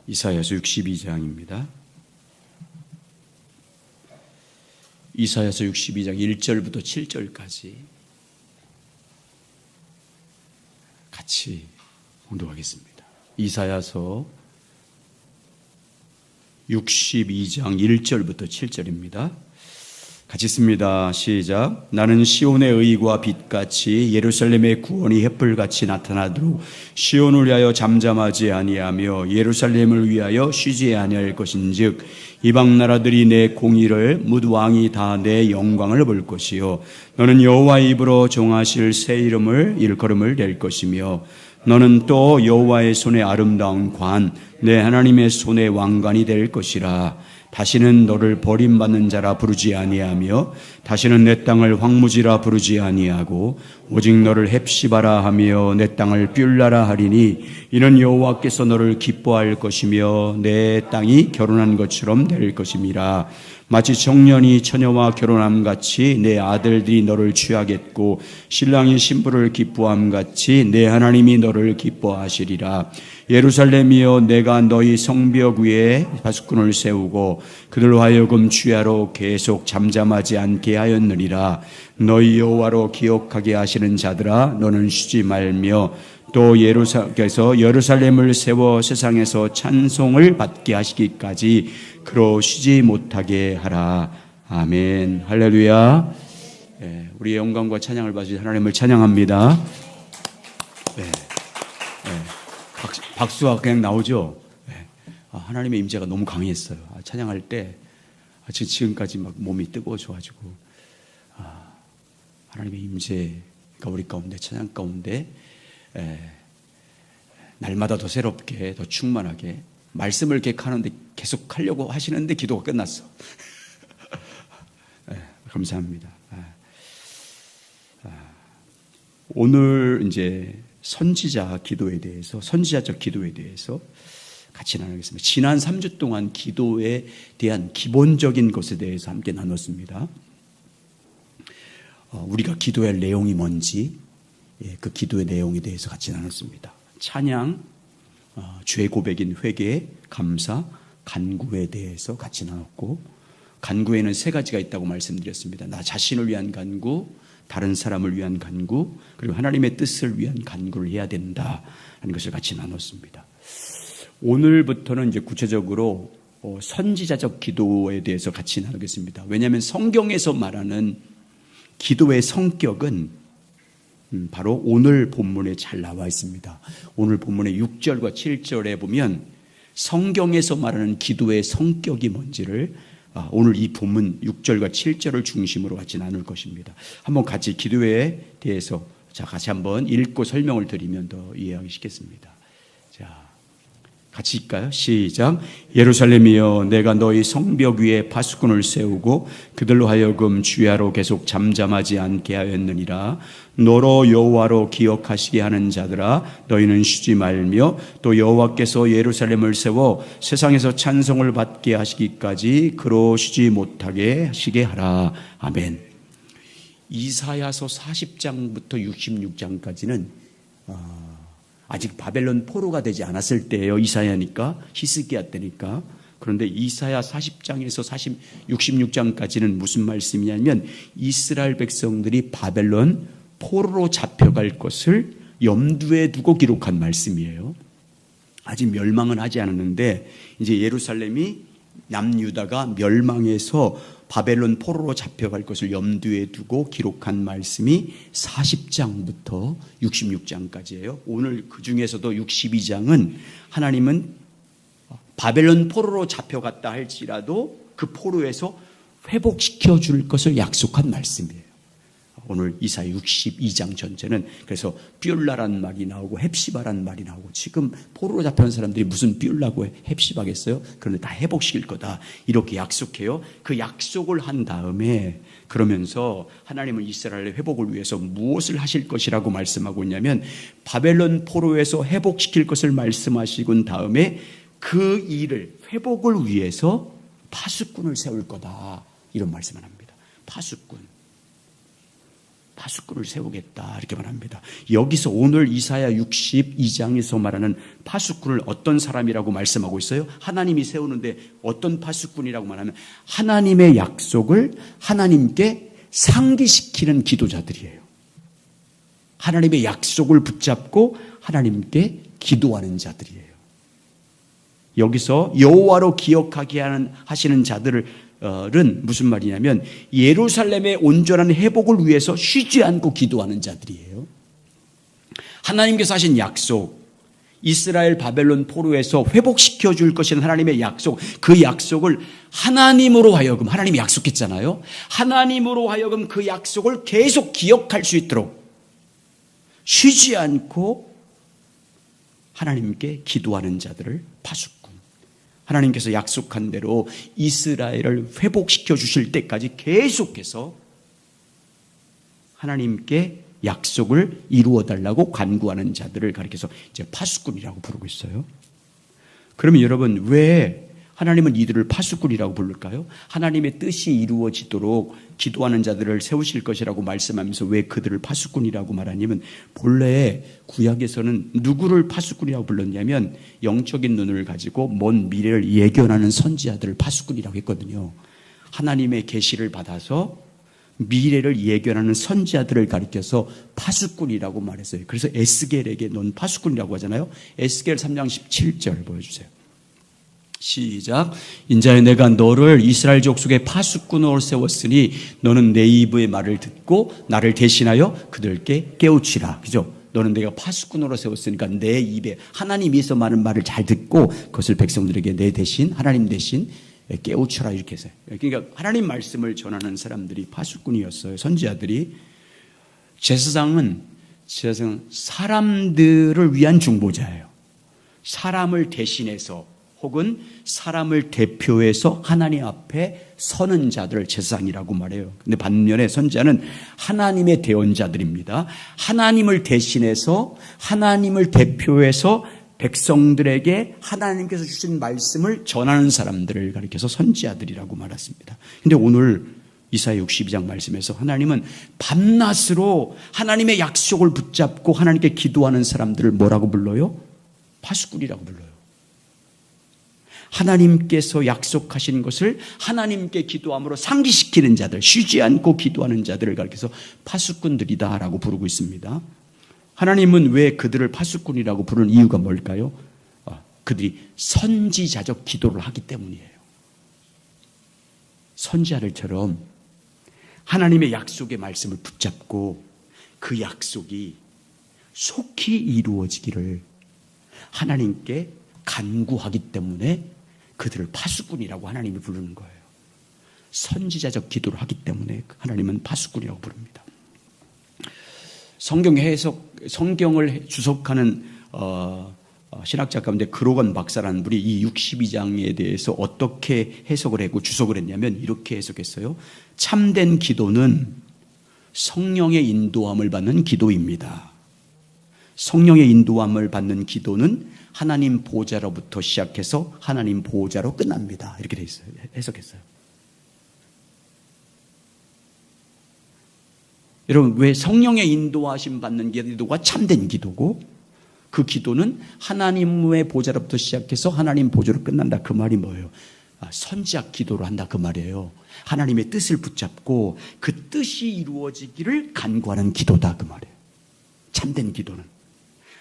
이사야서 62장입니다. 이사야서 62장 1절부터 7절까지 같이 봉독하겠습니다. 이사야서 62장 1절부터 7절입니다. 같이 읽습니다. 시작. 나는 시온의 의와 빛같이 예루살렘의 구원이 햇불같이 나타나도록 시온을 위하여 잠잠하지 아니하며 예루살렘을 위하여 쉬지 아니할 것인즉 이방 나라들이 내 공의를 뭇 왕이 다 내 영광을 볼 것이요 너는 여호와의 입으로 정하실 새 이름을 일컬음을 낼 것이며 너는 또 여호와의 손의 아름다운 관 내 하나님의 손의 왕관이 될 것이라. 다시는 너를 버림받는 자라 부르지 아니하며 다시는 내 땅을 황무지라 부르지 아니하고 오직 너를 헵시바라 하며 내 땅을 뷸라라 하리니 이는 여호와께서 너를 기뻐할 것이며 내 땅이 결혼한 것처럼 될 것임이라. 마치 청년이 처녀와 결혼함 같이 내 아들들이 너를 취하겠고 신랑이 신부를 기뻐함 같이 내 하나님이 너를 기뻐하시리라. 예루살렘이여 내가 너희 성벽 위에 파수꾼을 세우고 그들로 하여금 주야로 계속 잠잠하지 않게 하였느니라. 너희 여호와로 기억하게 하시는 자들아 너는 쉬지 말며 또 예루살렘에서 예루살렘을 세워 세상에서 찬송을 받게 하시기까지 그로 쉬지 못하게 하라. 아멘. 할렐루야. 우리의 영광과 찬양을 받으신 하나님을 찬양합니다. 박수가 그냥 나오죠. 하나님의 임재가 너무 강했어요. 찬양할 때 지금까지 막 몸이 뜨거워져가지고 하나님의 임재가 우리 가운데 찬양 가운데 날마다 더 새롭게 더 충만하게 말씀을 계획하는데 계속 하려고 하시는데 기도가 끝났어. 감사합니다. 오늘 이제 선지자적 기도에 대해서 같이 나누겠습니다. 지난 3주 동안 기도에 대한 기본적인 것에 대해서 함께 나눴습니다. 우리가 기도할 내용이 뭔지 그 기도의 내용에 대해서 같이 나눴습니다. 찬양, 죄 고백인 회개, 감사, 간구에 대해서 같이 나눴고 간구에는 3가지가 있다고 말씀드렸습니다. 나 자신을 위한 간구, 다른 사람을 위한 간구, 그리고 하나님의 뜻을 위한 간구를 해야 된다 하는 것을 같이 나눴습니다. 오늘부터는 이제 구체적으로 선지자적 기도에 대해서 같이 나누겠습니다. 왜냐하면 성경에서 말하는 기도의 성격은 바로 오늘 본문에 잘 나와 있습니다. 오늘 본문의 6절과 7절에 보면 성경에서 말하는 기도의 성격이 뭔지를 오늘 이 본문 6절과 7절을 중심으로 같이 나눌 것입니다. 한번 같이 기도에 대해서 같이 한번 읽고 설명을 드리면 더 이해하기 쉽겠습니다. 자, 같이 읽까요? 시작. 예루살렘이여 내가 너희 성벽 위에 파수꾼을 세우고 그들로 하여금 주야로 계속 잠잠하지 않게 하였느니라. 너로 여호와로 기억하시게 하는 자들아 너희는 쉬지 말며 또 여호와께서 예루살렘을 세워 세상에서 찬송을 받게 하시기까지 그로 쉬지 못하게 하시게 하라. 아멘. 이사야서 40장부터 66장까지는 아직 바벨론 포로가 되지 않았을 때예요. 이사야니까, 히스기야 때니까. 그런데 이사야 40장에서 66장까지는 무슨 말씀이냐면 이스라엘 백성들이 바벨론 포로로 잡혀갈 것을 염두에 두고 기록한 말씀이에요. 아직 멸망은 하지 않았는데 이제 예루살렘이 남유다가 멸망해서 바벨론 포로로 잡혀갈 것을 염두에 두고 기록한 말씀이 40장부터 66장까지예요. 오늘 그 중에서도 62장은 하나님은 바벨론 포로로 잡혀갔다 할지라도 그 포로에서 회복시켜 줄 것을 약속한 말씀이에요. 오늘 이사야 62장 전체는 그래서 뷸라라는 말이 나오고 헵시바라는 말이 나오고 지금 포로로 잡혀온 사람들이 무슨 뷸라고 헵시바겠어요? 그런데 다 회복시킬 거다 이렇게 약속해요. 그 약속을 한 다음에 그러면서 하나님은 이스라엘의 회복을 위해서 무엇을 하실 것이라고 말씀하고 있냐면 바벨론 포로에서 회복시킬 것을 말씀하시고 다음에 그 일을 회복을 위해서 파수꾼을 세울 거다 이런 말씀을 합니다. 파수꾼. 파수꾼을 세우겠다 이렇게 말합니다. 여기서 오늘 이사야 62장에서 말하는 파수꾼을 어떤 사람이라고 말씀하고 있어요? 하나님이 세우는데 어떤 파수꾼이라고 말하면 하나님의 약속을 하나님께 상기시키는 기도자들이에요. 하나님의 약속을 붙잡고 하나님께 기도하는 자들이에요. 여기서 여호와로 기억하게 하시는 자들은 무슨 말이냐면 예루살렘의 온전한 회복을 위해서 쉬지 않고 기도하는 자들이에요. 하나님께서 하신 약속, 이스라엘 바벨론 포로에서 회복시켜 줄 것인 하나님의 약속, 그 약속을 하나님으로 하여금, 하나님이 약속했잖아요. 하나님으로 하여금 그 약속을 계속 기억할 수 있도록 쉬지 않고 하나님께 기도하는 자들을 파수꾼, 하나님께서 약속한 대로 이스라엘을 회복시켜 주실 때까지 계속해서 하나님께 약속을 이루어 달라고 간구하는 자들을 가리켜서 이제 파수꾼이라고 부르고 있어요. 그러면 여러분, 왜 하나님은 이들을 파수꾼이라고 부를까요? 하나님의 뜻이 이루어지도록 기도하는 자들을 세우실 것이라고 말씀하면서 왜 그들을 파수꾼이라고 말하냐면, 본래 구약에서는 누구를 파수꾼이라고 불렀냐면 영적인 눈을 가지고 먼 미래를 예견하는 선지자들을 파수꾼이라고 했거든요. 하나님의 계시를 받아서 미래를 예견하는 선지자들을 가리켜서 파수꾼이라고 말했어요. 그래서 에스겔에게 넌 파수꾼이라고 하잖아요. 에스겔 3장 17절 보여주세요. 시작. 인자여 내가 너를 이스라엘 족속의 파수꾼으로 세웠으니 너는 내 입의 말을 듣고 나를 대신하여 그들께 깨우치라. 그죠? 너는 내가 파수꾼으로 세웠으니까 내 입에 하나님께서 말하는 말을 잘 듣고 그것을 백성들에게 내 대신, 하나님 대신 깨우쳐라 이렇게 했어요. 그러니까 하나님 말씀을 전하는 사람들이 파수꾼이었어요. 선지자들이. 제사장은 사람들을 위한 중보자예요. 사람을 대신해서 혹은 사람을 대표해서 하나님 앞에 서는 자들을 제사장이라고 말해요. 근데 반면에 선지자는 하나님의 대언자들입니다. 하나님을 대신해서 하나님을 대표해서 백성들에게 하나님께서 주신 말씀을 전하는 사람들을 가리켜서 선지자들이라고 말했습니다. 근데 오늘 이사야 62장 말씀에서 하나님은 밤낮으로 하나님의 약속을 붙잡고 하나님께 기도하는 사람들을 뭐라고 불러요? 파수꾼이라고 불러요. 하나님께서 약속하신 것을 하나님께 기도함으로 상기시키는 자들, 쉬지 않고 기도하는 자들을 가리켜서 파수꾼들이다라고 부르고 있습니다. 하나님은 왜 그들을 파수꾼이라고 부르는 이유가 뭘까요? 그들이 선지자적 기도를 하기 때문이에요. 선지자들처럼 하나님의 약속의 말씀을 붙잡고 그 약속이 속히 이루어지기를 하나님께 간구하기 때문에 그들을 파수꾼이라고 하나님이 부르는 거예요. 선지자적 기도를 하기 때문에 하나님은 파수꾼이라고 부릅니다. 성경을 주석하는 신학자 가운데 그로건 박사라는 분이 이 62장에 대해서 어떻게 해석을 했고 주석을 했냐면 이렇게 해석했어요. 참된 기도는 성령의 인도함을 받는 기도입니다. 성령의 인도함을 받는 기도는 하나님 보좌로부터 시작해서 하나님 보좌로 끝납니다. 이렇게 돼 있어요. 해석했어요. 여러분, 왜 성령의 인도하심 받는 기도가 참된 기도고 그 기도는 하나님의 보좌로부터 시작해서 하나님 보좌로 끝난다. 그 말이 뭐예요? 선지자 기도를 한다 그 말이에요. 하나님의 뜻을 붙잡고 그 뜻이 이루어지기를 간구하는 기도다 그 말이에요. 참된 기도는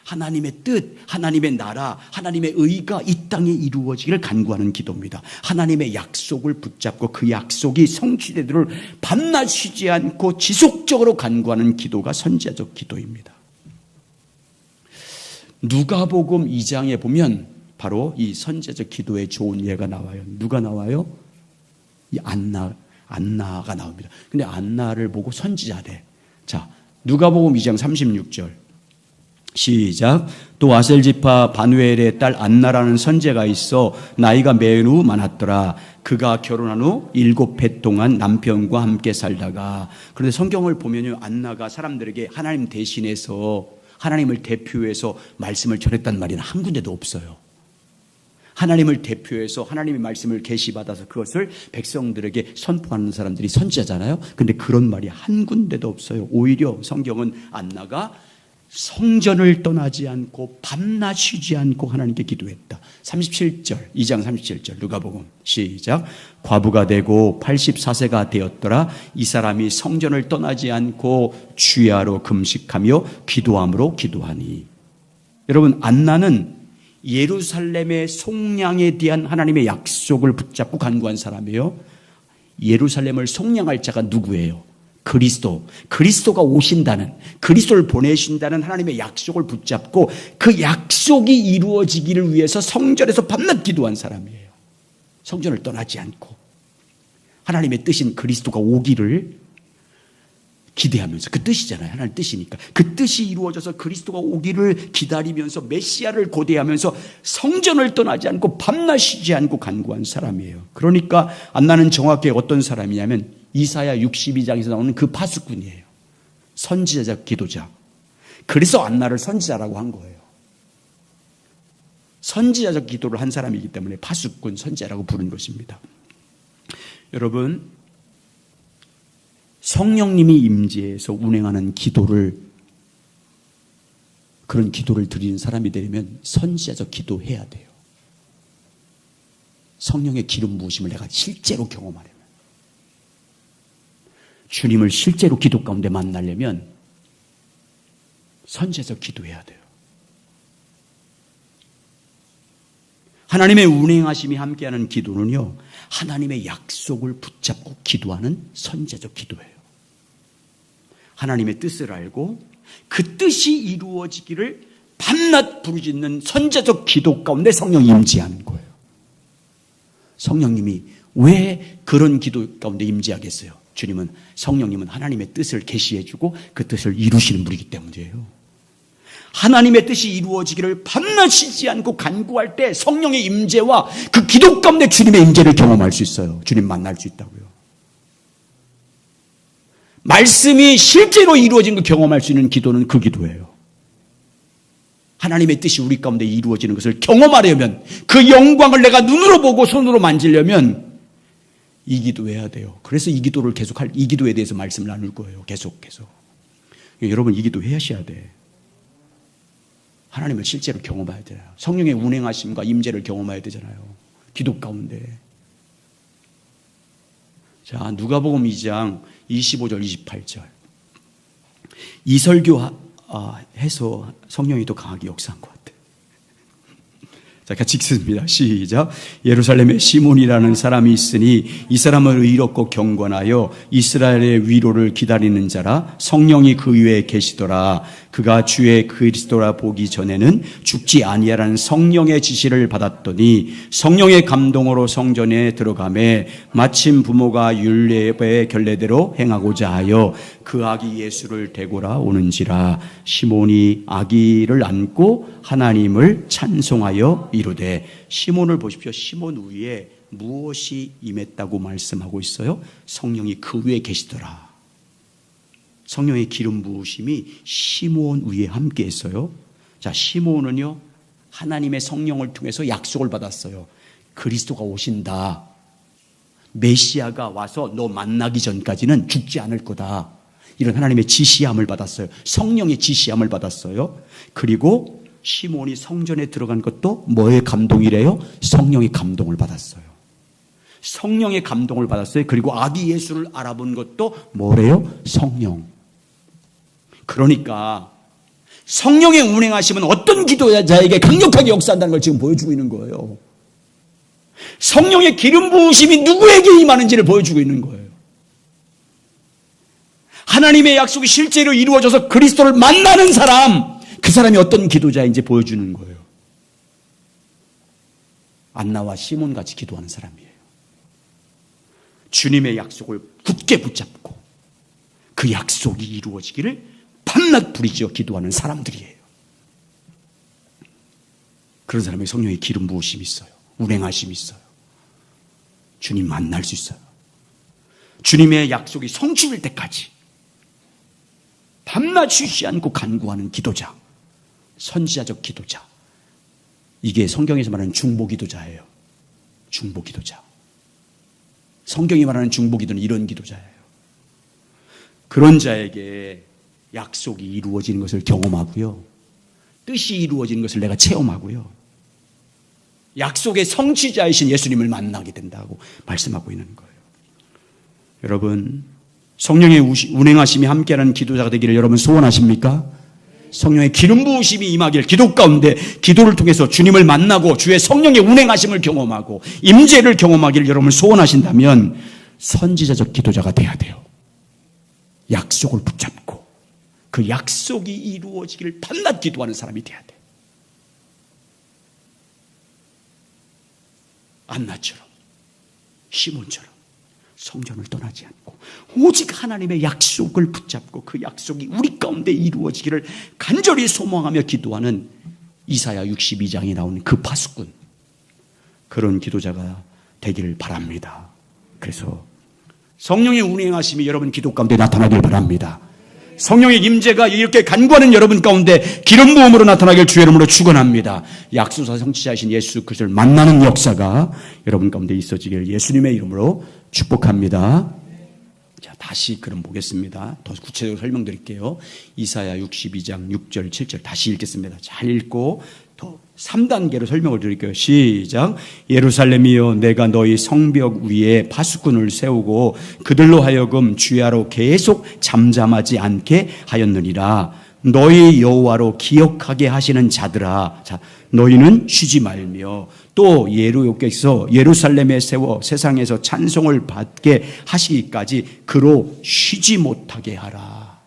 하나님의 뜻, 하나님의 나라, 하나님의 의가 이 땅에 이루어지기를 간구하는 기도입니다. 하나님의 약속을 붙잡고 그 약속이 성취되도록 밤낮 쉬지 않고 지속적으로 간구하는 기도가 선지자적 기도입니다. 누가복음 2장에 보면 바로 이 선지자적 기도의 좋은 예가 나와요. 누가 나와요? 이 안나가 나옵니다. 근데 안나를 보고 선지자래. 자, 누가복음 2장 36절. 시작. 또 아셀지파 바누엘의 딸 안나라는 선제가 있어 나이가 매우 많았더라. 그가 결혼한 후 7해 동안 남편과 함께 살다가. 그런데 성경을 보면요, 안나가 사람들에게 하나님 대신해서 하나님을 대표해서 말씀을 전했단 말이 한 군데도 없어요. 하나님을 대표해서 하나님의 말씀을 계시받아서 그것을 백성들에게 선포하는 사람들이 선지자잖아요. 근데 그런 말이 한 군데도 없어요. 오히려 성경은 안나가 성전을 떠나지 않고 밤낮 쉬지 않고 하나님께 기도했다. 37절, 2장 37절 누가복음 시작. 과부가 되고 84세가 되었더라. 이 사람이 성전을 떠나지 않고 주야로 금식하며 기도함으로 기도하니. 여러분, 안나는 예루살렘의 속량에 대한 하나님의 약속을 붙잡고 간구한 사람이에요. 예루살렘을 속량할 자가 누구예요? 그리스도가 오신다는, 그리스도를 보내신다는 하나님의 약속을 붙잡고 그 약속이 이루어지기를 위해서 성전에서 밤낮 기도한 사람이에요. 성전을 떠나지 않고 하나님의 뜻인 그리스도가 오기를 기대하면서, 그 뜻이잖아요. 하나님 뜻이니까 그 뜻이 이루어져서 그리스도가 오기를 기다리면서 메시아를 고대하면서 성전을 떠나지 않고 밤낮 쉬지 않고 간구한 사람이에요. 그러니까 안나는 정확히 어떤 사람이냐면 이사야 62장에서 나오는 그 파수꾼이에요. 선지자적 기도자. 그래서 안나를 선지자라고 한 거예요. 선지자적 기도를 한 사람이기 때문에 파수꾼, 선지자라고 부른 것입니다. 여러분, 성령님이 임재해서 운행하는 기도를, 그런 기도를 드리는 사람이 되려면 선지자적 기도해야 돼요. 성령의 기름 부으심을 내가 실제로 경험하려면, 주님을 실제로 기도 가운데 만나려면 선지자적 기도해야 돼요. 하나님의 운행하심이 함께하는 기도는요, 하나님의 약속을 붙잡고 기도하는 선지자적 기도예요. 하나님의 뜻을 알고 그 뜻이 이루어지기를 밤낮 부르짖는 선지자적 기도 가운데 성령이 임재하는 거예요. 성령님이 왜 그런 기도 가운데 임재하겠어요? 성령님은 하나님의 뜻을 계시해주고 그 뜻을 이루시는 분이기 때문이에요. 하나님의 뜻이 이루어지기를 밤낮 쉬지 않고 간구할 때 성령의 임재와 그 기도 가운데 주님의 임재를 경험할 수 있어요. 주님 만날 수 있다고요. 말씀이 실제로 이루어진 걸 경험할 수 있는 기도는 그 기도예요. 하나님의 뜻이 우리 가운데 이루어지는 것을 경험하려면, 그 영광을 내가 눈으로 보고 손으로 만지려면 이 기도해야 돼요. 그래서 이 기도를 이 기도에 대해서 말씀을 나눌 거예요. 계속. 여러분, 이 기도 하셔야 돼. 하나님을 실제로 경험해야 돼요. 성령의 운행하심과 임재를 경험해야 되잖아요. 기도 가운데. 자, 누가복음 2장 25절 28절. 이 설교 해서 성령이 더 강하게 역사한 것 같아요. 자, 같이 읽습니다. 시작. 예루살렘에 시몬이라는 사람이 있으니 이 사람을 의롭고 경건하여 이스라엘의 위로를 기다리는 자라. 성령이 그 위에 계시더라. 그가 주의 그리스도라 보기 전에는 죽지 아니하라는 성령의 지시를 받았더니 성령의 감동으로 성전에 들어가매 마침 부모가 율례의 결례대로 행하고자 하여 그 아기 예수를 데고라 오는지라. 시몬이 아기를 안고 하나님을 찬송하여 이르되. 시몬을 보십시오. 시몬 위에 무엇이 임했다고 말씀하고 있어요? 성령이 그 위에 계시더라. 성령의 기름 부으심이 시몬 위에 함께 했어요. 자, 시몬은요, 하나님의 성령을 통해서 약속을 받았어요. 그리스도가 오신다. 메시아가 와서 너 만나기 전까지는 죽지 않을 거다. 이런 하나님의 지시함을 받았어요. 성령의 지시함을 받았어요. 그리고 시몬이 성전에 들어간 것도 뭐의 감동이래요? 성령의 감동을 받았어요. 성령의 감동을 받았어요. 그리고 아기 예수를 알아본 것도 뭐래요? 성령. 그러니까 성령의 운행하심은 어떤 기도자에게 강력하게 역사한다는 걸 지금 보여주고 있는 거예요. 성령의 기름 부으심이 누구에게 임하는지를 보여주고 있는 거예요. 하나님의 약속이 실제로 이루어져서 그리스도를 만나는 사람, 그 사람이 어떤 기도자인지 보여주는 거예요. 안나와 시몬같이 기도하는 사람이에요. 주님의 약속을 굳게 붙잡고 그 약속이 이루어지기를 밤낮 부르짖어 기도하는 사람들이에요. 그런 사람의 성령의 기름 부으심이 있어요. 운행하심이 있어요. 주님 만날 수 있어요. 주님의 약속이 성취될 때까지 밤낮 쉬지 않고 간구하는 기도자, 선지자적 기도자. 이게 성경에서 말하는 중보기도자예요. 중보기도자. 성경이 말하는 중보기도는 이런 기도자예요. 그런 자에게 약속이 이루어지는 것을 경험하고요. 뜻이 이루어지는 것을 내가 체험하고요. 약속의 성취자이신 예수님을 만나게 된다고 말씀하고 있는 거예요. 여러분, 성령의 운행하심이 함께하는 기도자가 되기를 여러분 소원하십니까? 성령의 기름 부으심이 임하길 기도 가운데 기도를 통해서 주님을 만나고 주의 성령의 운행하심을 경험하고 임재를 경험하기를 여러분 소원하신다면 선지자적 기도자가 돼야 돼요. 약속을 붙잡고 그 약속이 이루어지기를 밤낮 기도하는 사람이 돼야 돼요. 안나처럼 시몬처럼 성전을 떠나지 않고 오직 하나님의 약속을 붙잡고 그 약속이 우리 가운데 이루어지기를 간절히 소망하며 기도하는 이사야 62장에 나오는 그 파수꾼, 그런 기도자가 되기를 바랍니다. 그래서 성령의 운행하심이 여러분 기도 가운데 나타나길 바랍니다. 성령의 임재가 이렇게 간구하는 여러분 가운데 기름 부음으로 나타나길 주의 이름으로 축원합니다. 약속사 성취자이신 예수 그리스도를 만나는 역사가 여러분 가운데 있어지길 예수님의 이름으로 축복합니다. 자, 다시 그럼 보겠습니다. 더 구체적으로 설명드릴게요. 이사야 62장 6절 7절 다시 읽겠습니다. 잘 읽고 더 3단계로 설명을 드릴게요. 시작. 예루살렘이여, 내가 너희 성벽 위에 파수꾼을 세우고 그들로 하여금 주야로 계속 잠잠하지 않게 하였느니라. 너희 여호와로 기억하게 하시는 자들아, 자, 너희는 쉬지 말며 또 예루께서 예루살렘에 세워 세상에서 찬송을 받게 하시기까지 그로 쉬지 못하게 하라.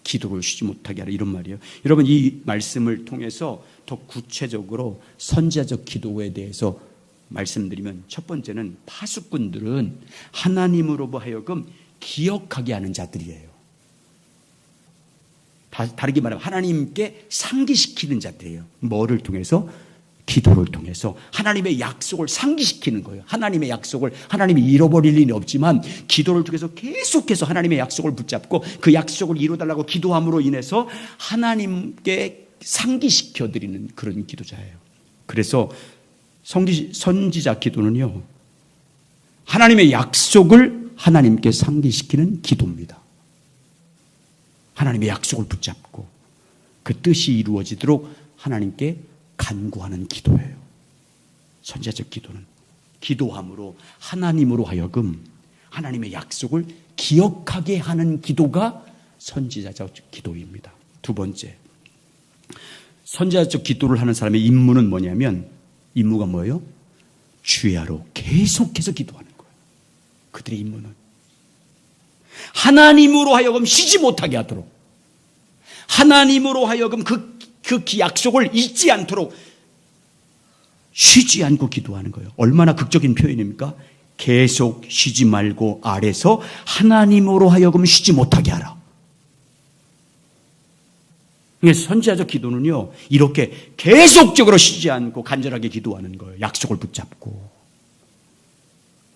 기도를 쉬지 못하게 하라, 이런 말이에요. 여러분, 이 말씀을 통해서 더 구체적으로 선지자적 기도에 대해서 말씀드리면, 첫 번째는 파수꾼들은 하나님으로 하여금 기억하게 하는 자들이에요. 다르게 말하면 하나님께 상기시키는 자들이에요. 뭐를 통해서? 기도를 통해서 하나님의 약속을 상기시키는 거예요. 하나님의 약속을 하나님이 잃어버릴 일이 없지만 기도를 통해서 계속해서 하나님의 약속을 붙잡고 그 약속을 이루어달라고 기도함으로 인해서 하나님께 상기시켜드리는 그런 기도자예요. 그래서 선지자 기도는요, 하나님의 약속을 하나님께 상기시키는 기도입니다. 하나님의 약속을 붙잡고 그 뜻이 이루어지도록 하나님께 간구하는 기도예요. 선지자적 기도는 기도함으로 하나님으로 하여금 하나님의 약속을 기억하게 하는 기도가 선지자적 기도입니다. 두 번째, 선지자적 기도를 하는 사람의 임무는 뭐냐면, 임무가 뭐예요? 주야로 계속해서 기도하는 거예요. 그들의 임무는 하나님으로 하여금 쉬지 못하게 하도록, 하나님으로 하여금 그 약속을 잊지 않도록 쉬지 않고 기도하는 거예요. 얼마나 극적인 표현입니까? 계속 쉬지 말고 아래서 하나님으로 하여금 쉬지 못하게 하라. 선지자적 기도는요, 이렇게 계속적으로 쉬지 않고 간절하게 기도하는 거예요. 약속을 붙잡고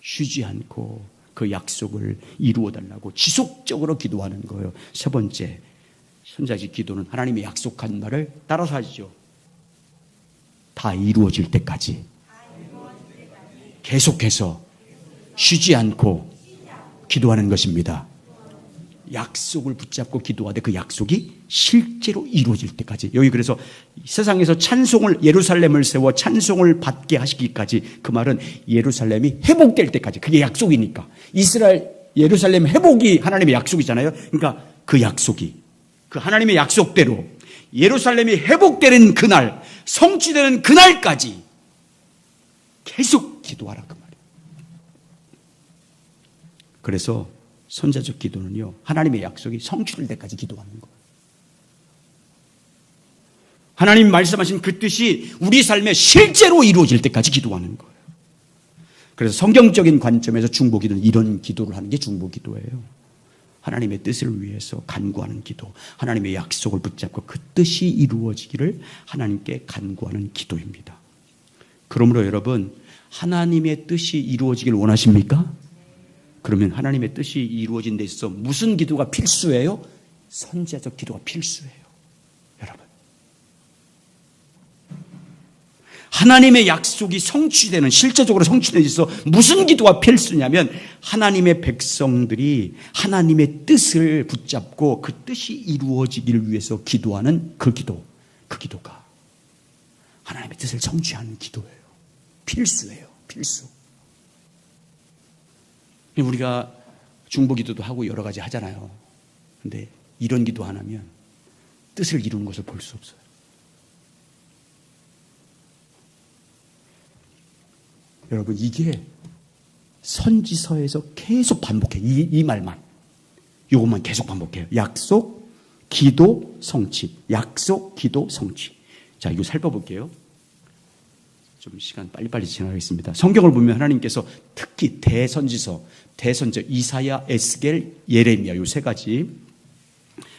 쉬지 않고 그 약속을 이루어달라고 지속적으로 기도하는 거예요. 세 번째, 선지자적 기도는 하나님의 약속한 말을 따라서 하시죠. 다 이루어질 때까지 계속해서 쉬지 않고 기도하는 것입니다. 약속을 붙잡고 기도하되 그 약속이 실제로 이루어질 때까지. 여기 그래서 세상에서 찬송을, 예루살렘을 세워 찬송을 받게 하시기까지, 그 말은 예루살렘이 회복될 때까지. 그게 약속이니까. 이스라엘 예루살렘 회복이 하나님의 약속이잖아요. 그러니까 그 약속이, 그 하나님의 약속대로 예루살렘이 회복되는 그날, 성취되는 그날까지 계속 기도하라, 그 말이에요. 그래서 선지자적 기도는요, 하나님의 약속이 성취될 때까지 기도하는 거예요. 하나님 말씀하신 그 뜻이 우리 삶에 실제로 이루어질 때까지 기도하는 거예요. 그래서 성경적인 관점에서 중보기도는 이런 기도를 하는 게 중보기도예요. 하나님의 뜻을 위해서 간구하는 기도, 하나님의 약속을 붙잡고 그 뜻이 이루어지기를 하나님께 간구하는 기도입니다. 그러므로 여러분, 하나님의 뜻이 이루어지길 원하십니까? 그러면 하나님의 뜻이 이루어진 데 있어서 무슨 기도가 필수예요? 선지자적 기도가 필수예요. 여러분, 하나님의 약속이 성취되는, 실제적으로 성취되기 위해서 무슨 기도가 필수냐면 하나님의 백성들이 하나님의 뜻을 붙잡고 그 뜻이 이루어지기를 위해서 기도하는 그 기도가 하나님의 뜻을 성취하는 기도예요. 필수예요. 필수. 우리가 중보기도도 하고 여러 가지 하잖아요. 근데 이런 기도 안 하면 뜻을 이루는 것을 볼 수 없어요. 여러분, 이게 선지서에서 계속 반복해요. 이 말만. 이것만 계속 반복해요. 약속, 기도, 성취. 약속, 기도, 성취. 자, 이거 살펴볼게요. 좀 시간 빨리빨리 지나가겠습니다. 성경을 보면 하나님께서 특히 대선지서, 이사야, 에스겔, 예레미야 이 세 가지,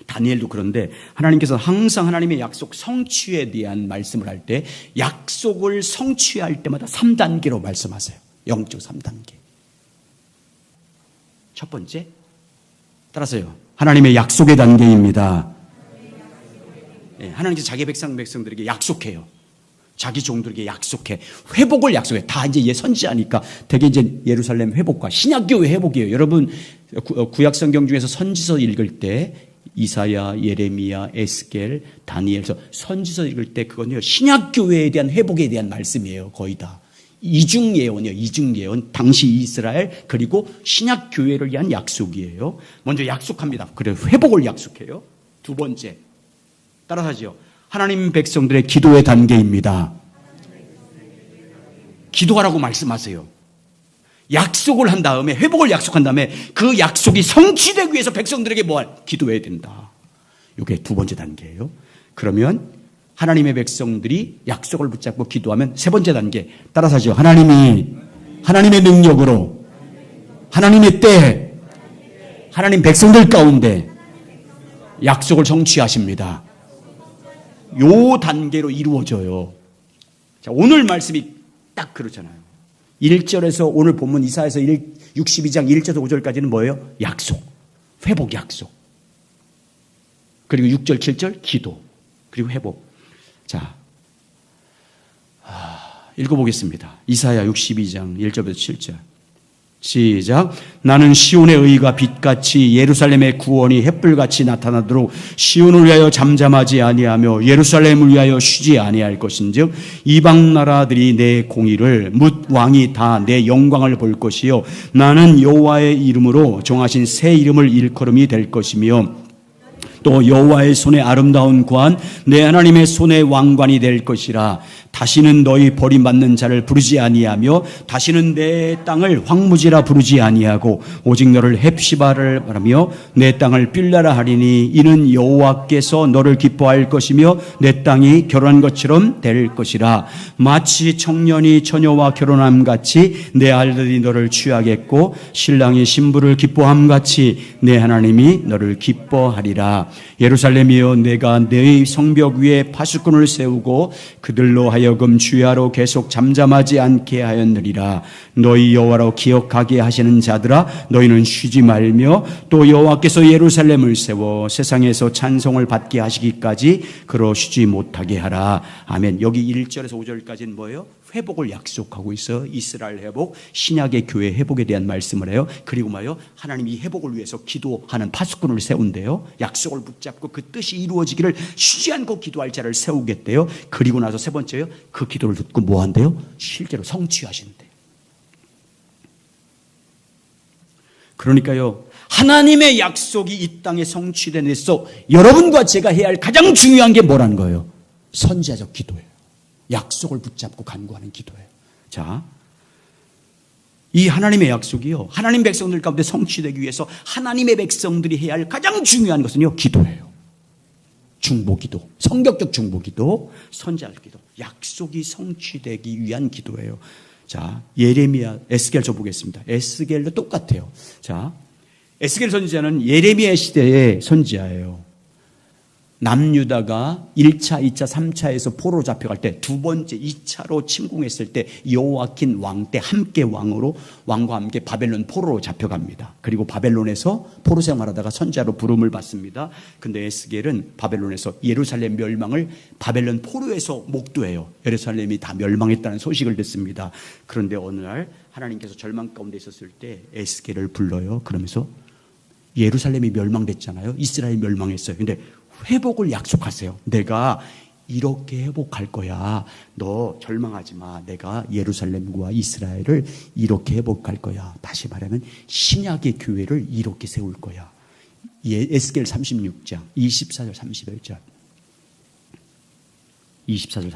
다니엘도 그런데 하나님께서 항상 하나님의 약속 성취에 대한 말씀을 할 때 약속을 성취할 때마다 3단계로 말씀하세요. 영적 3단계. 첫 번째, 따라서요. 하나님의 약속의 단계입니다. 네, 하나님께서 자기 백성들에게 약속해요. 자기 종들에게 약속해. 회복을 약속해. 다 이제 선지자니까 되게 이제 예루살렘 회복과 신약교회 회복이에요. 여러분, 구약성경 중에서 선지서 읽을 때 이사야, 예레미야, 에스겔, 다니엘서 선지서 읽을 때 그건요, 신약교회에 대한 회복에 대한 말씀이에요. 거의 다. 이중예언이에요. 이중예언. 당시 이스라엘 그리고 신약교회를 위한 약속이에요. 먼저 약속합니다. 그래서 회복을 약속해요. 두 번째, 따라하죠. 하나님 백성들의 기도의 단계입니다. 기도하라고 말씀하세요. 약속을 한 다음에, 회복을 약속한 다음에 그 약속이 성취되기 위해서 백성들에게 기도해야 된다. 이게 두 번째 단계예요. 그러면 하나님의 백성들이 약속을 붙잡고 기도하면 세 번째 단계, 따라서 하죠. 하나님의 능력으로, 하나님의 때에, 하나님 백성들 가운데 약속을 성취하십니다. 요 단계로 이루어져요. 자, 오늘 말씀이 딱 그렇잖아요. 1절에서 오늘 본문 이사야서 62장 1절에서 5절까지는 뭐예요? 약속, 회복 약속. 그리고 6절, 7절 기도, 그리고 회복. 자, 읽어보겠습니다. 이사야 62장 1절부터 7절. 시작. 나는 시온의 의가 빛같이 예루살렘의 구원이 햇불같이 나타나도록 시온을 위하여 잠잠하지 아니하며 예루살렘을 위하여 쉬지 아니할 것인즉 이방 나라들이 내 공의를 뭇 왕이 다 내 영광을 볼 것이요 나는 여호와의 이름으로 정하신 새 이름을 일컬음이 될 것이며 또 여호와의 손에 아름다운 관 내 하나님의 손에 왕관이 될 것이라. 다시는 너희 버림받는 자를 부르지 아니하며 다시는 내 땅을 황무지라 부르지 아니하고 오직 너를 헵시바를 말하며 내 땅을 빌라라 하리니 이는 여호와께서 너를 기뻐할 것이며 내 땅이 결혼한 것처럼 될 것이라. 마치 청년이 처녀와 결혼함 같이 내 아들이 너를 취하겠고 신랑이 신부를 기뻐함 같이 내 하나님이 너를 기뻐하리라. 예루살렘이여 내가 너희 성벽 위에 파수꾼을 세우고 그들로 하여금 주야로 계속 잠잠하지 않게 하였느니라. 너희 여호와로 기억하게 하시는 자들아 너희는 쉬지 말며 또 여호와께서 예루살렘을 세워 세상에서 찬송을 받게 하시기까지 그로 쉬지 못하게 하라. 아멘. 여기 1절에서 5절까지는 뭐예요? 회복을 약속하고 있어. 이스라엘 회복, 신약의 교회 회복에 대한 말씀을 해요. 그리고 뭐예요? 하나님이 회복을 위해서 기도하는 파수꾼을 세운대요. 약속을 붙잡고 그 뜻이 이루어지기를 쉬지 않고 기도할 자를 세우겠대요. 그리고 나서 세 번째요. 그 기도를 듣고 뭐 한대요? 실제로 성취하신대요. 그러니까요, 하나님의 약속이 이 땅에 성취된 데서 여러분과 제가 해야 할 가장 중요한 게 뭐라는 거예요? 선지자적 기도예요. 약속을 붙잡고 간구하는 기도예요. 자, 이 하나님의 약속이요, 하나님 백성들 가운데 성취되기 위해서 하나님의 백성들이 해야 할 가장 중요한 것은요, 기도예요. 중보기도, 성격적 중보기도, 선지자적 기도, 약속이 성취되기 위한 기도예요. 자, 예레미야, 에스겔 저 보겠습니다. 에스겔도 똑같아요. 자, 에스겔 선지자는 예레미야 시대의 선지자예요. 남유다가 1차, 2차, 3차에서 포로로 잡혀갈 때 두 번째 2차로 침공했을 때 여호와킨 왕 때 함께 왕과 함께 바벨론 포로로 잡혀갑니다. 그리고 바벨론에서 포로 생활하다가 선지자로 부름을 받습니다. 근데 에스겔은 바벨론에서 예루살렘 멸망을 바벨론 포로에서 목도해요. 예루살렘이 다 멸망했다는 소식을 듣습니다. 그런데 어느 날 하나님께서 절망 가운데 있었을 때 에스겔을 불러요. 그러면서 예루살렘이 멸망됐잖아요. 이스라엘이 멸망했어요. 근데 회복을 약속하세요. 내가 이렇게 회복할 거야. 너 절망하지 마. 내가 예루살렘과 이스라엘을 이렇게 회복할 거야. 다시 말하면 신약의 교회를 이렇게 세울 거야. 에스겔 36장 24절 31절 24절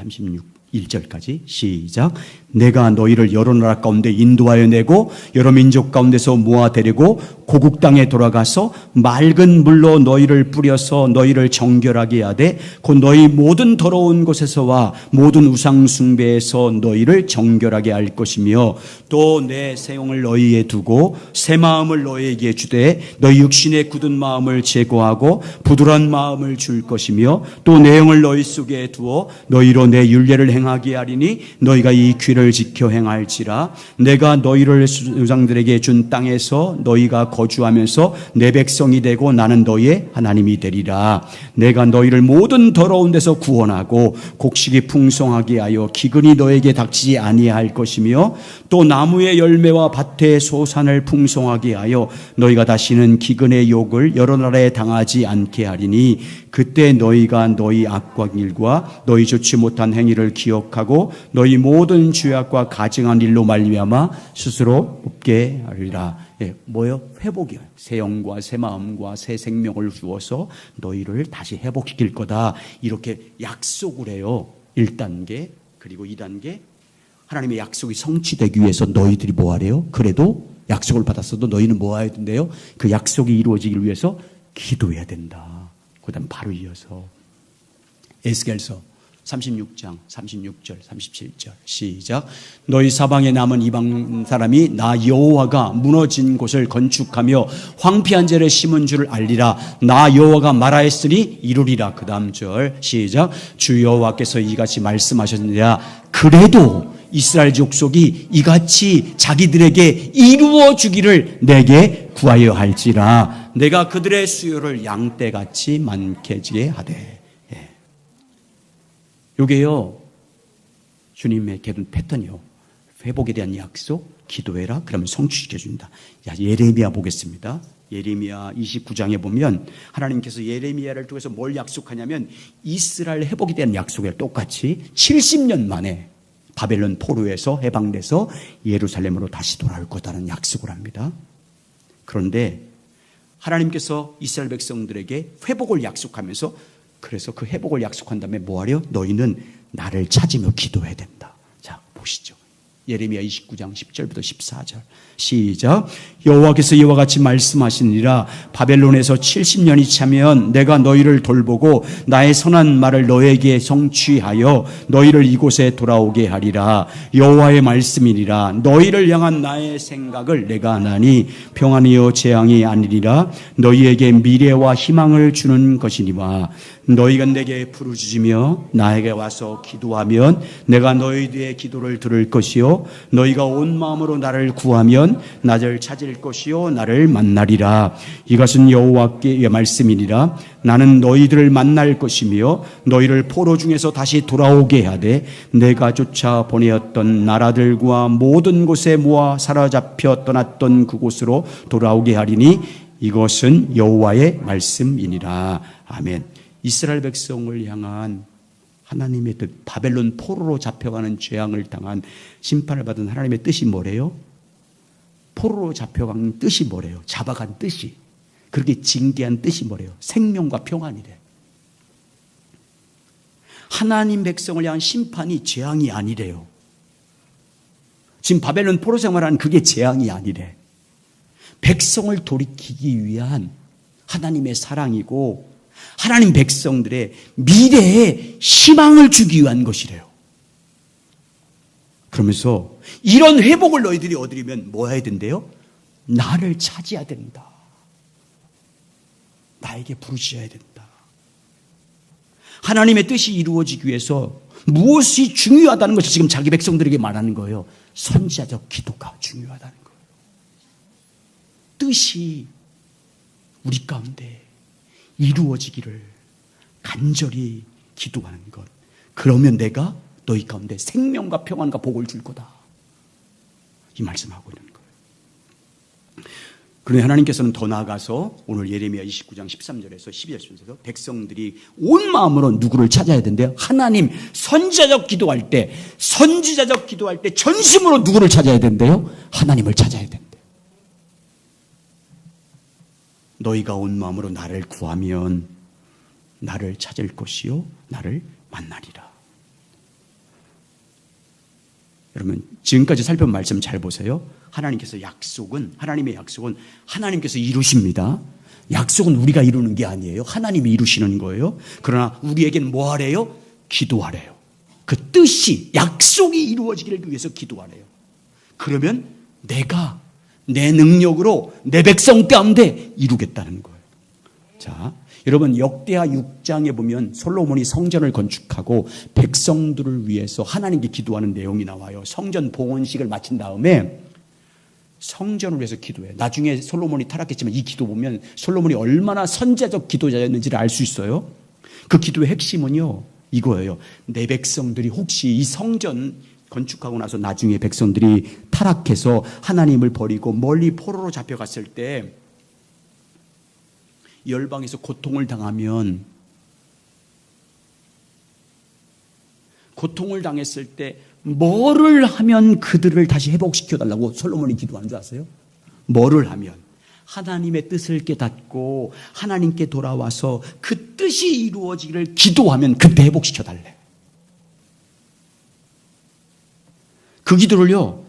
36절까지 시작. 내가 너희를 여러 나라 가운데 인도하여 내고 여러 민족 가운데서 모아 데리고 고국 땅에 돌아가서 맑은 물로 너희를 뿌려서 너희를 정결하게 하되 곧 너희 모든 더러운 곳에서와 모든 우상 숭배에서 너희를 정결하게 할 것이며 또 내 새 영을 너희에 두고 새 마음을 너희에게 주되 너희 육신의 굳은 마음을 제거하고 부드러운 마음을 줄 것이며 또 내 영을 너희 속에 두어 너희로 내 율례를 행하게 하리니 너희가 이 귀를 지켜 행할지라. 내가 너희를 우상들에게 준 땅에서 너희가 거주하면서 내 백성이 되고 나는 너희의 하나님이 되리라. 내가 너희를 모든 더러운 데서 구원하고 곡식이 풍성하게 하여 기근이 너에게 닥치지 아니할 것이며 또 나무의 열매와 밭의 소산을 풍성하게 하여 너희가 다시는 기근의 욕을 여러 나라에 당하지 않게 하리니 그때 너희가 너희 악과 일과 너희 좋지 못한 행위를 기억하고 너희 모든 죄악과 가증한 일로 말미암아 스스로 웃게 하리라. 뭐요? 회복이요. 새 영과 새 마음과 새 생명을 주어서 너희를 다시 회복시킬 거다. 이렇게 약속을 해요. 1단계 그리고 2단계. 하나님의 약속이 성취되기 위해서 너희들이 뭐 하래요? 그래도 약속을 받았어도 너희는 뭐 해야 된대요? 그 약속이 이루어지기 위해서 기도해야 된다. 그 다음 바로 이어서 에스겔서 36장 36절 37절 시작. 너희 사방에 남은 이방 사람이 나 여호와가 무너진 곳을 건축하며 황폐한 재를 심은 줄을 알리라. 나 여호와가 말하였으니 이루리라. 그 다음 절 시작. 주 여호와께서 이같이 말씀하셨느니라. 그래도 이스라엘 족속이 이같이 자기들에게 이루어 주기를 내게 구하여 할지라. 내가 그들의 수요를 양떼같이 많게지게 하되. 요게요, 주님의 계른 패턴이요. 회복에 대한 약속, 기도해라. 그러면 성취시켜준다. 예레미야 보겠습니다. 예레미야 29장에 보면 하나님께서 예레미야를 통해서 뭘 약속하냐면 이스라엘 회복에 대한 약속을 똑같이 70년 만에 바벨론 포로에서 해방돼서 예루살렘으로 다시 돌아올 거다라는 약속을 합니다. 그런데 하나님께서 이스라엘 백성들에게 회복을 약속하면서 그래서 그 회복을 약속한 다음에 뭐 하려? 너희는 나를 찾으며 기도해야 된다. 자, 보시죠. 예레미야 29장 10절부터 14절 시작. 여호와께서 이와 같이 말씀하시니라. 바벨론에서 70년이 차면 내가 너희를 돌보고 나의 선한 말을 너에게 성취하여 너희를 이곳에 돌아오게 하리라. 여호와의 말씀이니라. 너희를 향한 나의 생각을 내가 아나니 평안이요 재앙이 아니리라. 너희에게 미래와 희망을 주는 것이니와 너희가 내게 부르짖으며 나에게 와서 기도하면 내가 너희들의 기도를 들을 것이요 너희가 온 마음으로 나를 구하면 나를 찾을 것이요 나를 만나리라. 이것은 여호와의 말씀이니라. 나는 너희들을 만날 것이며 너희를 포로 중에서 다시 돌아오게 하되 내가 쫓아 보내었던 나라들과 모든 곳에 모아 사로잡혀 떠났던 그곳으로 돌아오게 하리니 이것은 여호와의 말씀이니라. 아멘. 이스라엘 백성을 향한 하나님의 뜻, 바벨론 포로로 잡혀가는 재앙을 당한 심판을 받은 하나님의 뜻이 뭐래요? 포로로 잡혀간 뜻이 뭐래요? 잡아간 뜻이. 그렇게 징계한 뜻이 뭐래요? 생명과 평안이래. 하나님 백성을 향한 심판이 재앙이 아니래요. 지금 바벨론 포로 생활하는 그게 재앙이 아니래. 백성을 돌이키기 위한 하나님의 사랑이고 하나님 백성들의 미래에 희망을 주기 위한 것이래요. 그러면서 이런 회복을 너희들이 얻으려면 뭐 해야 된대요? 나를 찾아야 된다. 나에게 부르짖어야 된다. 하나님의 뜻이 이루어지기 위해서 무엇이 중요하다는 것을 지금 자기 백성들에게 말하는 거예요. 선지자적 기도가 중요하다는 거예요. 뜻이 우리 가운데 이루어지기를 간절히 기도하는 것. 그러면 내가 너희 가운데 생명과 평안과 복을 줄 거다. 이 말씀하고 있는 거예요. 그런데 하나님께서는 더 나아가서 오늘 예레미야 29장 13절에서 12절에서 백성들이 온 마음으로 누구를 찾아야 된대요? 하나님, 선지자적 기도할 때 전심으로 누구를 찾아야 된대요? 하나님을 찾아야 된대요. 너희가 온 마음으로 나를 구하면 나를 찾을 것이요 나를 만나리라. 여러분, 지금까지 살펴본 말씀 잘 보세요. 하나님의 약속은 하나님께서 이루십니다. 약속은 우리가 이루는 게 아니에요. 하나님이 이루시는 거예요. 그러나 우리에게는 뭐 하래요? 기도하래요. 그 뜻이, 약속이 이루어지기를 위해서 기도하래요. 그러면 내가 내 능력으로 내 백성 가운데 이루겠다는 거예요. 자, 여러분, 역대하 6장에 보면 솔로몬이 성전을 건축하고 백성들을 위해서 하나님께 기도하는 내용이 나와요. 성전 봉헌식을 마친 다음에 성전을 위해서 기도해. 나중에 솔로몬이 타락했지만 이 기도 보면 솔로몬이 얼마나 선지자적 기도자였는지를 알 수 있어요. 그 기도의 핵심은요, 이거예요. 내 백성들이 혹시 이 성전 건축하고 나서 나중에 백성들이 타락해서 하나님을 버리고 멀리 포로로 잡혀갔을 때 열방에서 고통을 당하면, 고통을 당했을 때 뭐를 하면 그들을 다시 회복시켜달라고 솔로몬이 기도한 줄 아세요? 뭐를 하면? 하나님의 뜻을 깨닫고 하나님께 돌아와서 그 뜻이 이루어지기를 기도하면 그때 회복시켜달래. 그 기도를요,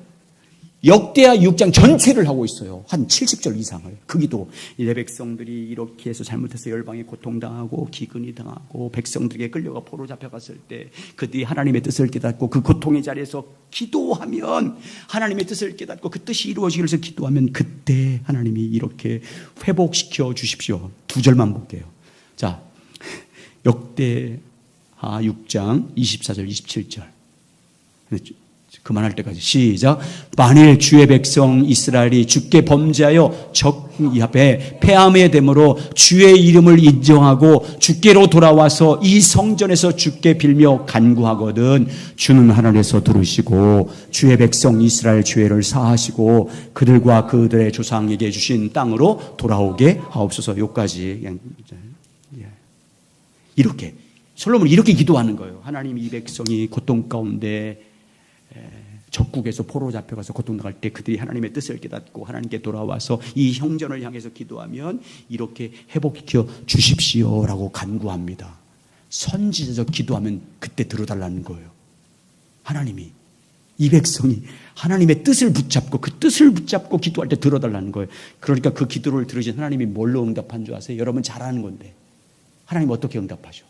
역대하 6장 전체를 하고 있어요. 한 70절 이상을. 그 기도. 내 백성들이 이렇게 해서 잘못해서 열방에 고통당하고 기근이 당하고 백성들에게 끌려가 포로 잡혀갔을 때 그들이 하나님의 뜻을 깨닫고 그 고통의 자리에서 기도하면, 하나님의 뜻을 깨닫고 그 뜻이 이루어지기 위해서 기도하면 그때 하나님이 이렇게 회복시켜 주십시오. 2절만 볼게요. 자, 역대하 6장 24절 27절. 그만할 때까지 시작. 만일 주의 백성 이스라엘이 주께 범죄하여 적 앞에 패함에 되므로 주의 이름을 인정하고 주께로 돌아와서 이 성전에서 주께 빌며 간구하거든 주는 하늘에서 들으시고 주의 백성 이스라엘 죄를 사하시고 그들과 그들의 조상에게 주신 땅으로 돌아오게 하옵소서. 여기까지. 이렇게 솔로몬이 이렇게 기도하는 거예요. 하나님, 이 백성이 고통 가운데 적국에서 포로 잡혀가서 고통당할 때 그들이 하나님의 뜻을 깨닫고 하나님께 돌아와서 이 형전을 향해서 기도하면 이렇게 회복시켜 주십시오라고 간구합니다. 선지자적 기도하면 그때 들어달라는 거예요. 하나님이, 이 백성이 하나님의 뜻을 붙잡고 그 뜻을 붙잡고 기도할 때 들어달라는 거예요. 그러니까 그 기도를 들으신 하나님이 뭘로 응답한 줄 아세요? 여러분 잘 아는 건데 하나님 어떻게 응답하죠?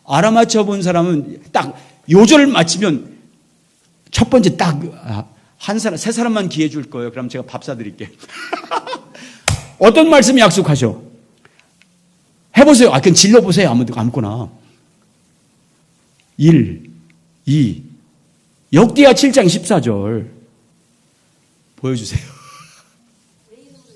알아맞혀 본 사람은 딱 요절을 맞히면 첫 번째 딱 한 사람, 세 사람만 기회 줄 거예요. 그럼 제가 밥 사드릴게. 어떤 말씀 약속하셔? 해보세요. 그냥 질러보세요. 아무거나. 1, 2, 역대하 7장 14절 보여주세요.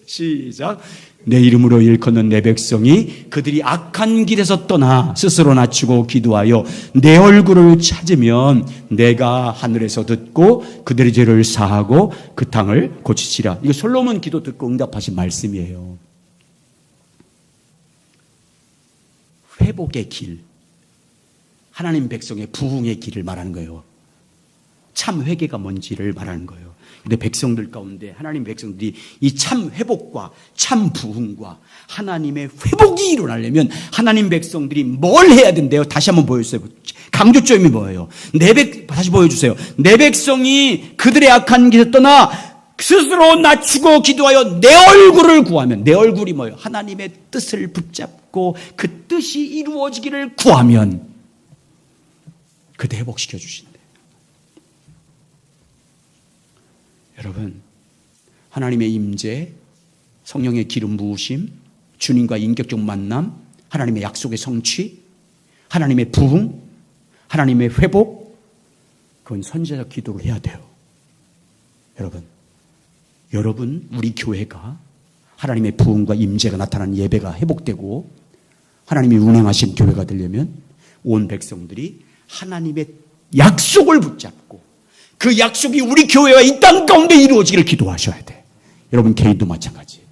시작. 내 이름으로 일컫는 내 백성이 그들이 악한 길에서 떠나 스스로 낮추고 기도하여 내 얼굴을 찾으면 내가 하늘에서 듣고 그들의 죄를 사하고 그 땅을 고치시라. 이거 솔로몬 기도 듣고 응답하신 말씀이에요. 회복의 길, 하나님 백성의 부흥의 길을 말하는 거예요. 참 회개가 뭔지를 말하는 거예요. 근데 백성들 가운데 하나님 백성들이 이 참 회복과 참 부흥과 하나님의 회복이 일어나려면 하나님 백성들이 뭘 해야 된대요? 다시 한번 보여주세요. 강조점이 뭐예요? 다시 보여주세요. 내 백성이 그들의 악한 길에 떠나 스스로 낮추고 기도하여 내 얼굴을 구하면, 내 얼굴이 뭐예요? 하나님의 뜻을 붙잡고 그 뜻이 이루어지기를 구하면 그때 회복시켜 주신대. 여러분, 하나님의 임재, 성령의 기름 부으심, 주님과 인격적 만남, 하나님의 약속의 성취, 하나님의 부흥, 하나님의 회복, 그건 선지자적 기도를 해야 돼요. 여러분, 우리 교회가 하나님의 부흥과 임재가 나타나는 예배가 회복되고 하나님이 운행하신 교회가 되려면 온 백성들이 하나님의 약속을 붙잡고 그 약속이 우리 교회와 이 땅 가운데 이루어지기를 기도하셔야 돼. 여러분, 개인도 마찬가지예요.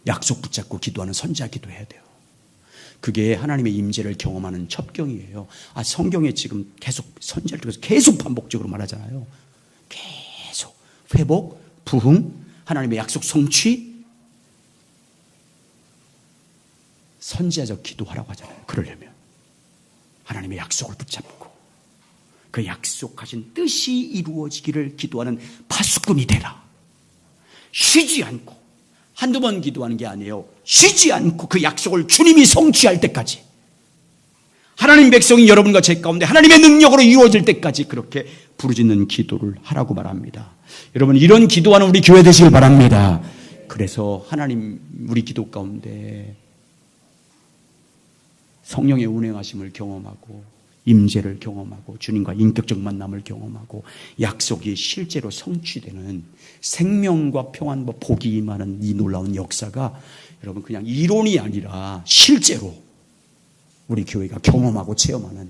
약속 붙잡고 기도하는 선지자 기도해야 돼요. 그게 하나님의 임재를 경험하는 첩경이에요. 성경에 지금 계속 선지자를 통해서 계속 반복적으로 말하잖아요. 계속 회복, 부흥, 하나님의 약속 성취, 선지자적 기도하라고 하잖아요. 그러려면 하나님의 약속을 붙잡고 그 약속하신 뜻이 이루어지기를 기도하는 파수꾼이 되라. 쉬지 않고 한두 번 기도하는 게 아니에요. 쉬지 않고 그 약속을 주님이 성취할 때까지, 하나님 백성이 여러분과 제 가운데 하나님의 능력으로 이루어질 때까지 그렇게 부르짖는 기도를 하라고 말합니다. 여러분, 이런 기도하는 우리 교회 되시길 바랍니다. 그래서 하나님 우리 기도 가운데 성령의 운행하심을 경험하고 임재를 경험하고 주님과 인격적 만남을 경험하고 약속이 실제로 성취되는 생명과 평안과 복이 임하는 이 놀라운 역사가 여러분 그냥 이론이 아니라 실제로 우리 교회가 경험하고 체험하는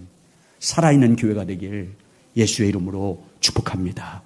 살아있는 교회가 되길 예수의 이름으로 축복합니다.